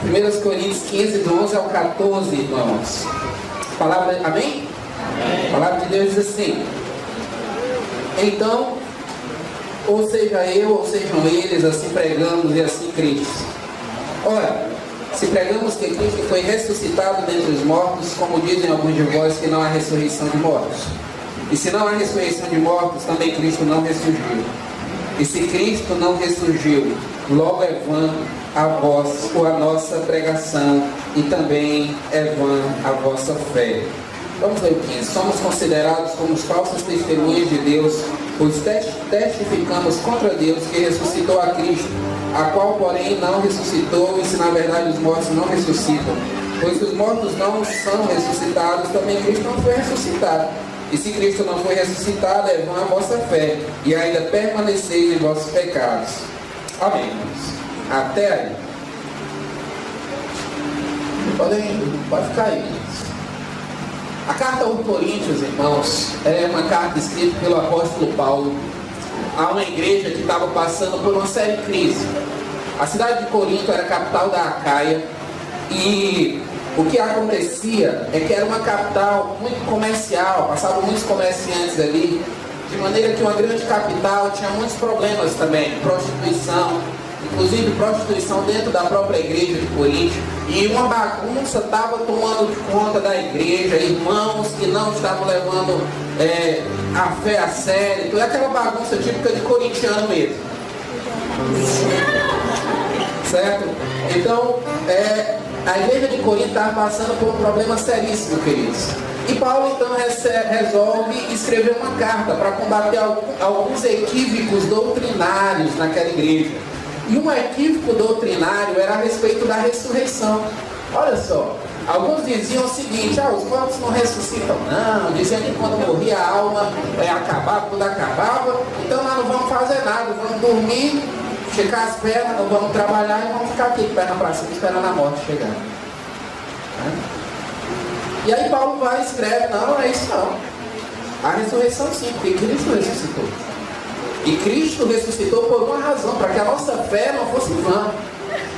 1 Coríntios 15, do 11 ao 14, irmãos. Palavra, amém? A palavra de Deus diz assim: então, ou seja eu, ou sejam eles, assim pregamos e assim cremos. Ora, se pregamos que Cristo foi ressuscitado dentre os mortos, como dizem alguns de vós que não há ressurreição de mortos. E se não há ressurreição de mortos, também Cristo não ressurgiu. E se Cristo não ressurgiu, logo é vã a vós ou a nossa pregação, e também é vã a vossa fé. Vamos ler o 15. Somos considerados como os falsos testemunhas de Deus, pois testificamos contra Deus que ressuscitou a Cristo, a qual, porém, não ressuscitou, e se na verdade os mortos não ressuscitam. Pois se os mortos não são ressuscitados, também Cristo não foi ressuscitado. E se Cristo não foi ressuscitado, é vã a vossa fé, e ainda permaneceis em vossos pecados. Amém, irmãos. Até aí. Pode ficar aí. A carta aos Coríntios, irmãos, é uma carta escrita pelo apóstolo Paulo a uma igreja que estava passando por uma séria crise. A cidade de Corinto era a capital da Acaia, e o que acontecia é que era uma capital muito comercial, passavam muitos comerciantes ali, de maneira que uma grande capital tinha muitos problemas também, prostituição, inclusive prostituição dentro da própria igreja de Corinto, e uma bagunça estava tomando conta da igreja, irmãos que não estavam levando a fé a sério, então é aquela bagunça típica de corintiano mesmo, certo? Então, a igreja de Corinto estava passando por um problema seríssimo, queridos. E Paulo então resolve escrever uma carta para combater alguns equívocos doutrinários naquela igreja. E um equívoco doutrinário era a respeito da ressurreição. Olha só, alguns diziam o seguinte: os mortos não ressuscitam não, diziam que quando morria a alma acabava, quando acabava, então nós não vamos fazer nada, vamos dormir, esticar as pernas, não vamos trabalhar e vamos ficar aqui, perna para cima, esperando a morte chegar. E aí Paulo vai e escreve: não é isso não. A ressurreição sim, porque Cristo ressuscitou. E Cristo ressuscitou por uma razão, para que a nossa fé não fosse vã.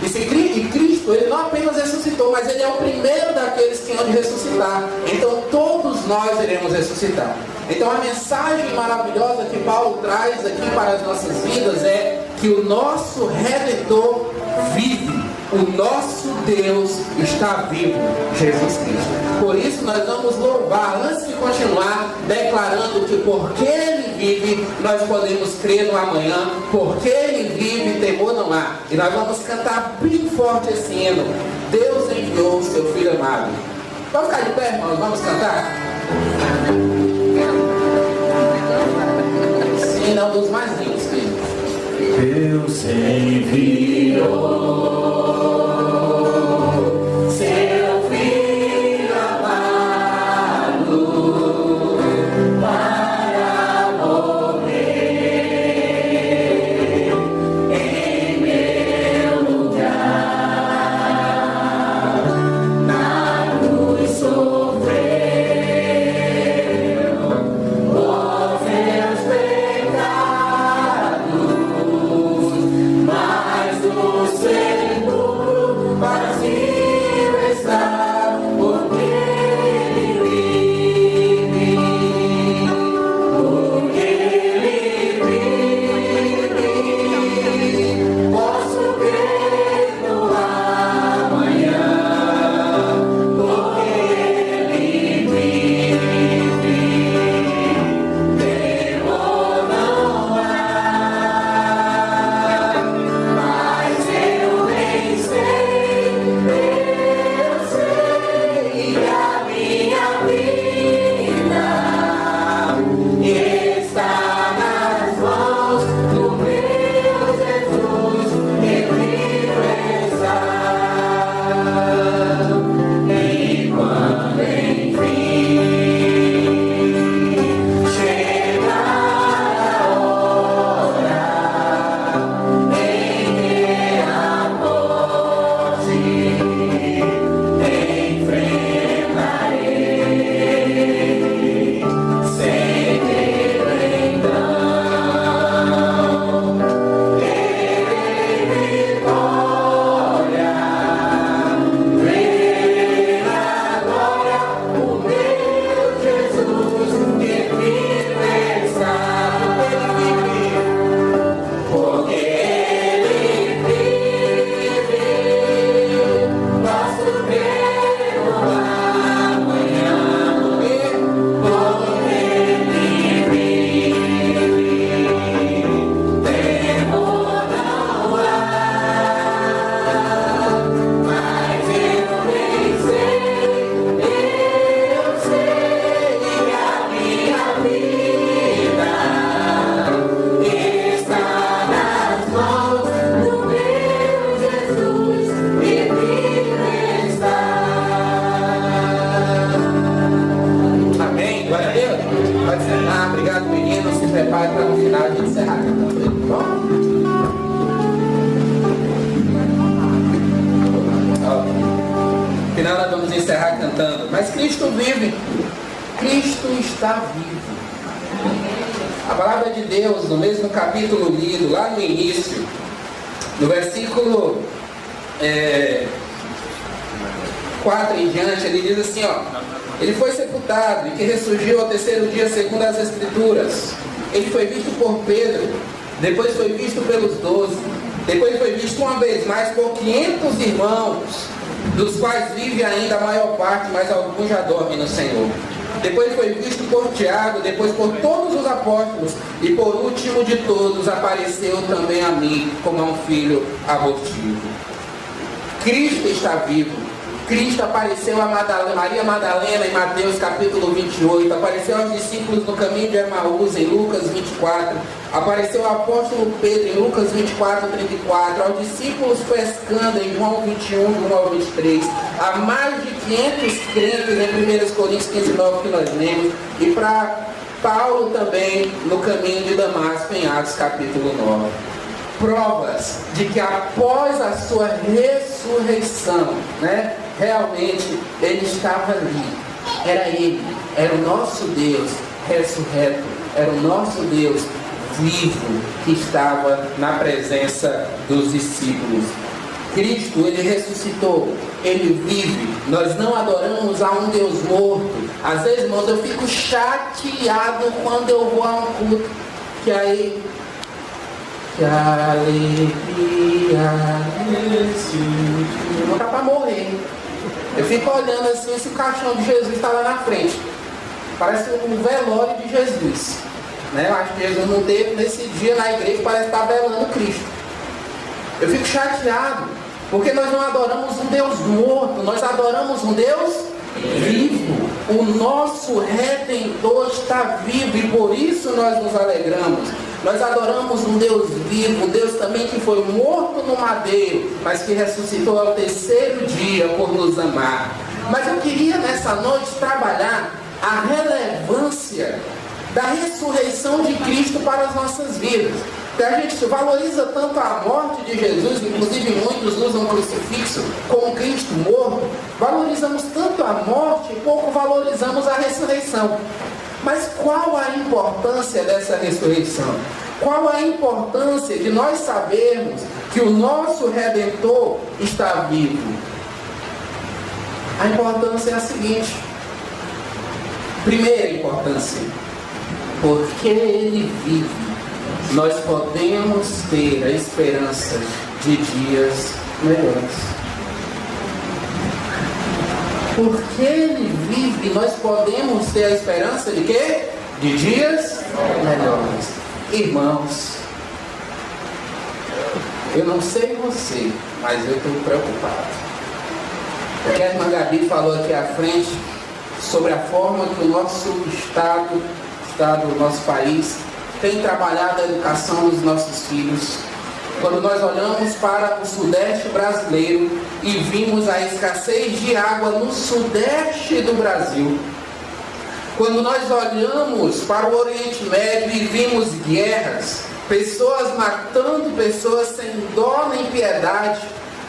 E Cristo, Ele não apenas ressuscitou, mas Ele é o primeiro daqueles que hão de ressuscitar. Então todos nós iremos ressuscitar. Então a mensagem maravilhosa que Paulo traz aqui para as nossas vidas é que o nosso Redentor vive. O nosso Deus está vivo, Jesus Cristo. Por isso nós vamos louvar, antes de continuar declarando que porque Ele vive, nós podemos crer no amanhã. Porque Ele vive, temor não há. E nós vamos cantar bem forte esse hino: Deus enviou o seu Filho amado. Vamos ficar de pé, irmãos? Vamos cantar? Sim, não dos mais lindos, filhos. Deus enviou mas nos final nós vamos encerrar cantando. Mas Cristo vive. Cristo está vivo. A palavra de Deus, no mesmo capítulo lido, lá no início, no versículo 4 em diante, ele diz assim, ó: ele foi sepultado e que ressurgiu ao terceiro dia segundo as Escrituras. Ele foi visto por Pedro, depois foi visto pelos 12, depois foi visto uma vez mais por 500 irmãos, dos quais vive ainda a maior parte, mas alguns já dormem no Senhor. Depois foi visto por Tiago, depois por todos os apóstolos, e por último de todos apareceu também a mim, como a um filho abortivo. Cristo está vivo. Cristo apareceu a Maria Madalena em Mateus capítulo 28, apareceu aos discípulos no caminho de Emaús em Lucas 24, apareceu ao apóstolo Pedro em Lucas 24, 34, aos discípulos pescando em João 21, João 23, a mais de 500 crentes em 1 Coríntios 15, 9 que nós lemos, e para Paulo também no caminho de Damasco em Atos capítulo 9. Provas de que após a sua ressurreição, realmente ele estava ali. Era ele, era o nosso Deus ressurreto, era o nosso Deus vivo que estava na presença dos discípulos. Cristo, ele ressuscitou, ele vive. Nós não adoramos a um Deus morto. Às vezes, irmãos, eu fico chateado quando eu vou a um culto, que aí... Que alegria nesse dia. Não tá para morrer. Eu fico olhando assim, esse caixão de Jesus está lá na frente. Parece um velório de Jesus. Eu acho que Jesus não teve nesse dia na igreja, parece estar velando Cristo. Eu fico chateado, porque nós não adoramos um Deus morto, nós adoramos um Deus vivo. O nosso Redentor está vivo e por isso nós nos alegramos. Nós adoramos um Deus vivo, um Deus também que foi morto no madeiro, mas que ressuscitou ao terceiro dia por nos amar. Mas eu queria nessa noite trabalhar a relevância da ressurreição de Cristo para as nossas vidas. Porque a gente valoriza tanto a morte de Jesus, inclusive muitos usam o crucifixo como Cristo morto. Valorizamos tanto a morte e pouco valorizamos a ressurreição. Mas qual a importância dessa ressurreição? Qual a importância de nós sabermos que o nosso Redentor está vivo? A importância é a seguinte. Primeira importância, porque Ele vive, nós podemos ter a esperança de dias melhores. Porque Ele vive, nós podemos ter a esperança de quê? De dias melhores. Irmãos, eu não sei você, mas eu estou preocupado. Porque a irmã Gabi falou aqui à frente sobre a forma que o nosso Estado do nosso país, tem trabalhado a educação dos nossos filhos. Quando nós olhamos para o Sudeste brasileiro e vimos a escassez de água no Sudeste do Brasil. Quando nós olhamos para o Oriente Médio e vimos guerras, pessoas matando pessoas sem dó nem piedade,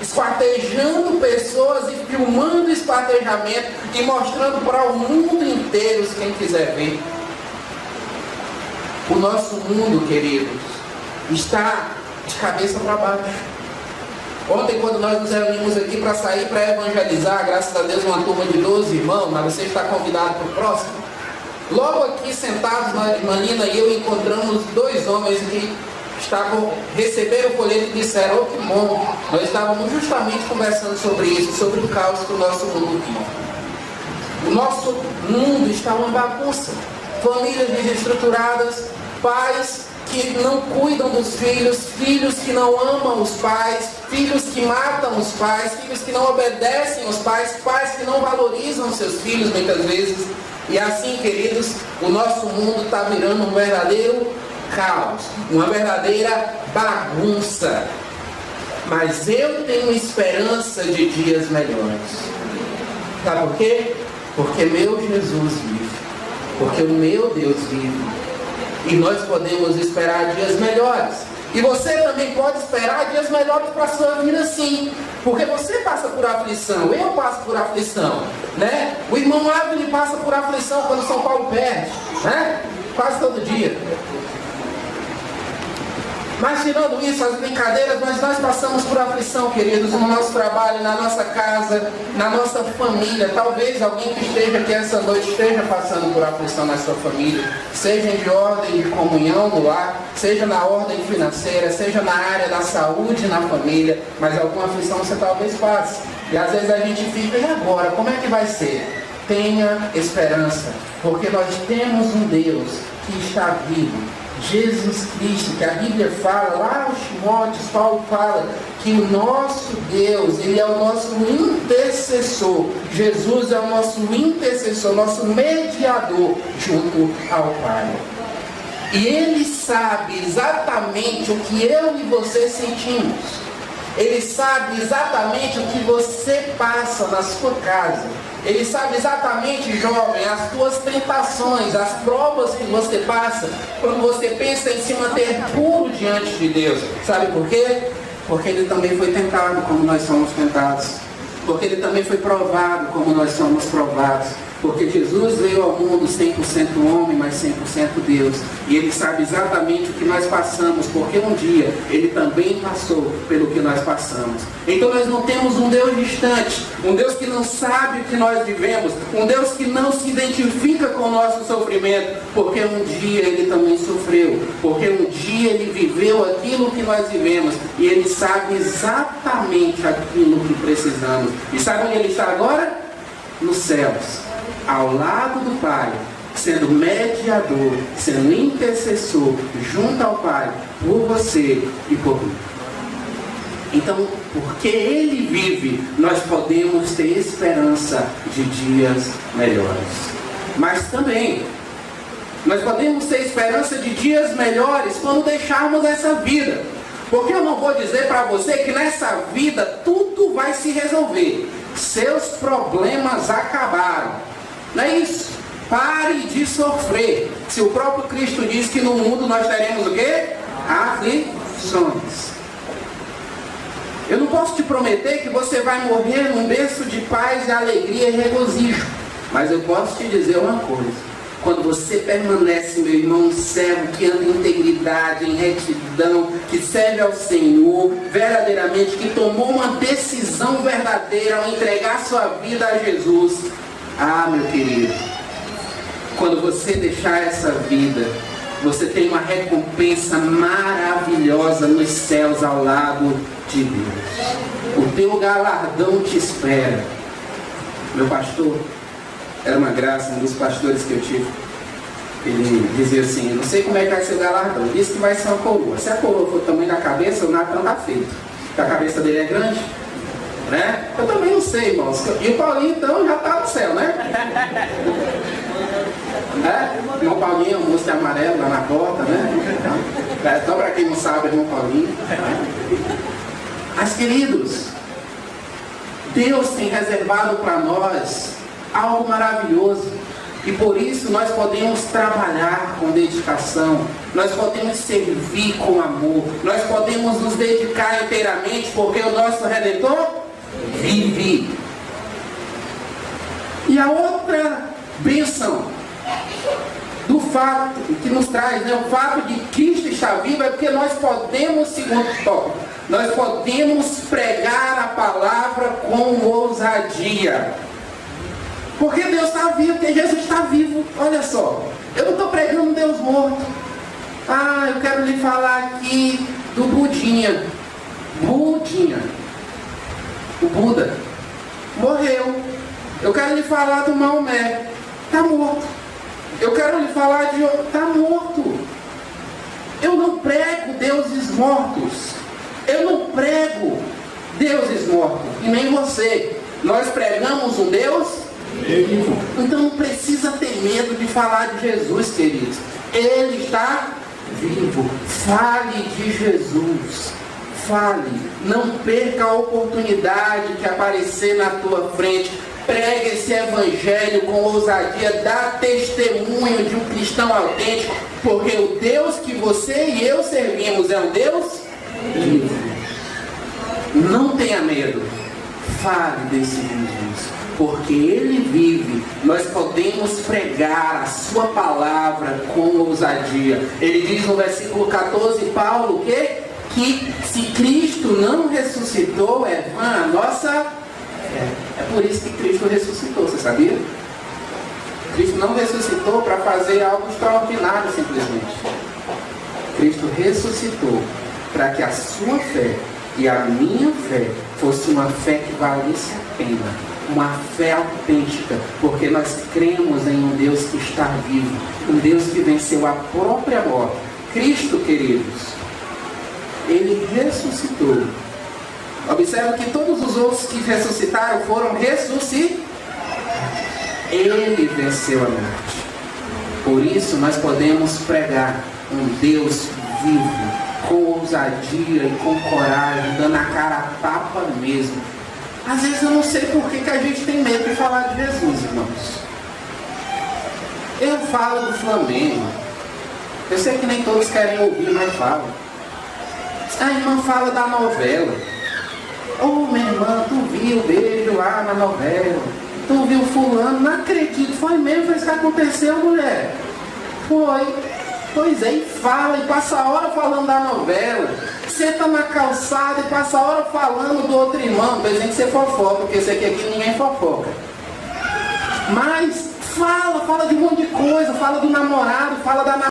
esquartejando pessoas e filmando o esquartejamento e mostrando para o mundo inteiro, se quem quiser ver. O nosso mundo, queridos, está de cabeça para baixo. Ontem, quando nós nos reunimos aqui para sair para evangelizar, graças a Deus, uma turma de 12 irmãos, mas você está convidado para o próximo. Logo aqui sentados, a irmã Nina e eu encontramos dois homens que receberam o folheto e disseram: oh, que bom, nós estávamos justamente conversando sobre isso, sobre o caos que o nosso mundo vive. O nosso mundo está uma bagunça. Famílias desestruturadas, pais que não cuidam dos filhos, filhos que não amam os pais, filhos que matam os pais, filhos que não obedecem aos pais, pais que não valorizam seus filhos muitas vezes. E assim, queridos, o nosso mundo está virando um verdadeiro caos, uma verdadeira bagunça. Mas eu tenho esperança de dias melhores. Sabe por quê? Porque meu Jesus vive. Porque o meu Deus vive. E nós podemos esperar dias melhores. E você também pode esperar dias melhores para a sua vida, sim. Porque você passa por aflição, eu passo por aflição, né? O irmão Ávila passa por aflição quando São Paulo perde, né? Quase todo dia. Mas tirando isso, as brincadeiras, mas nós passamos por aflição, queridos, no nosso trabalho, na nossa casa, na nossa família. Talvez alguém que esteja aqui essa noite esteja passando por aflição na sua família, seja de ordem de comunhão no lar, seja na ordem financeira, seja na área da saúde na família, mas alguma aflição você talvez passe. E às vezes a gente fica, e agora, como é que vai ser? Tenha esperança, porque nós temos um Deus que está vivo. Jesus Cristo, que a Bíblia fala, lá aos Timóteos, Paulo fala que o nosso Deus, Ele é o nosso intercessor. Jesus é o nosso intercessor, nosso mediador junto ao Pai. E Ele sabe exatamente o que eu e você sentimos. Ele sabe exatamente o que você passa na sua casa. Ele sabe exatamente, jovem, as tuas tentações, as provas que você passa, quando você pensa em se manter puro diante de Deus. Sabe por quê? Porque Ele também foi tentado como nós somos tentados. Porque Ele também foi provado como nós somos provados. Porque Jesus veio ao mundo 100% homem, mas 100% Deus. E Ele sabe exatamente o que nós passamos, porque um dia Ele também passou pelo que nós passamos. Então nós não temos um Deus distante, um Deus que não sabe o que nós vivemos, um Deus que não se identifica com o nosso sofrimento, porque um dia Ele também sofreu, porque um dia Ele viveu aquilo que nós vivemos, e Ele sabe exatamente aquilo que precisamos. E sabe onde Ele está agora? Nos céus, ao lado do Pai, sendo mediador, sendo intercessor, junto ao Pai, por você e por mim. Então, porque Ele vive, nós podemos ter esperança de dias melhores. Mas também, nós podemos ter esperança de dias melhores quando deixarmos essa vida. Porque eu não vou dizer para você que nessa vida tudo vai se resolver. Seus problemas acabaram. Não é isso? Pare de sofrer. Se o próprio Cristo diz que no mundo nós teremos o quê? Aflições. Eu não posso te prometer que você vai morrer num berço de paz, e alegria e regozijo. Mas eu posso te dizer uma coisa. Quando você permanece, meu irmão, um servo que anda em integridade, em retidão, que serve ao Senhor, verdadeiramente, que tomou uma decisão verdadeira ao entregar sua vida a Jesus. Ah, meu querido, quando você deixar essa vida, você tem uma recompensa maravilhosa nos céus ao lado de Deus. O teu galardão te espera. Meu pastor, era uma graça, um dos pastores que eu tive, ele dizia assim, não sei como é que vai ser o galardão, ele disse que vai ser uma coroa. Se a coroa for o tamanho da cabeça, o Natan está feito. Porque a cabeça dele é grande, né? Eu também não sei, irmãos. E o Paulinho, então, já está no céu, né? Irmão Paulinho, o moço de amarelo lá na porta, né? Então, para quem não sabe, irmão Paulinho. Mas, queridos, Deus tem reservado para nós algo maravilhoso. E por isso nós podemos trabalhar com dedicação, nós podemos servir com amor, nós podemos nos dedicar inteiramente, porque o nosso Redentor vive. E a outra bênção do fato que nos traz, né, o fato de Cristo estar vivo, é porque nós podemos, segundo tópico, nós podemos pregar a palavra com ousadia. Porque Deus está vivo, porque Jesus está vivo. Olha só, eu não estou pregando um Deus morto. Ah, eu quero lhe falar aqui do Budinha. Budinha. O Buda morreu. Eu quero lhe falar do Maomé. Está morto. Eu quero lhe falar de... Está morto. Eu não prego deuses mortos. Eu não prego deuses mortos. E nem você. Nós pregamos um Deus vivo. Então não precisa ter medo de falar de Jesus, queridos. Ele está vivo. Fale de Jesus. Fale, não perca a oportunidade que aparecer na tua frente. Pregue esse evangelho com ousadia, dá testemunho de um cristão autêntico, porque o Deus que você e eu servimos é um Deus vivo. Não tenha medo, fale desse Jesus, porque Ele vive. Nós podemos pregar a sua palavra com ousadia. Ele diz no versículo 14, Paulo, o quê? Que se Cristo não ressuscitou, é vã a nossa fé. É por isso que Cristo ressuscitou, você sabia? Cristo não ressuscitou para fazer algo extraordinário simplesmente. Cristo ressuscitou para que a sua fé e a minha fé fosse uma fé que valesse a pena, uma fé autêntica, porque nós cremos em um Deus que está vivo, um Deus que venceu a própria morte. Cristo, queridos, Ele ressuscitou. Observe que todos os outros que ressuscitaram foram ressuscitados. Ele venceu a morte. Por isso nós podemos pregar um Deus vivo, com ousadia e com coragem, dando a cara a tapa mesmo. Às vezes eu não sei por que a gente tem medo de falar de Jesus, irmãos. Eu falo do Flamengo. Eu sei que nem todos querem ouvir, mas falo. A irmã fala da novela. Ô, minha irmã, tu viu o beijo lá na novela? Tu viu fulano? Não acredito. Foi mesmo, foi isso que aconteceu, mulher? Foi. Pois é, e fala, e passa a hora falando da novela. Senta na calçada e passa a hora falando do outro irmão. Não tem que ser fofoca, porque esse aqui ninguém fofoca. Mas fala de um monte de coisa. Fala do namorado, fala da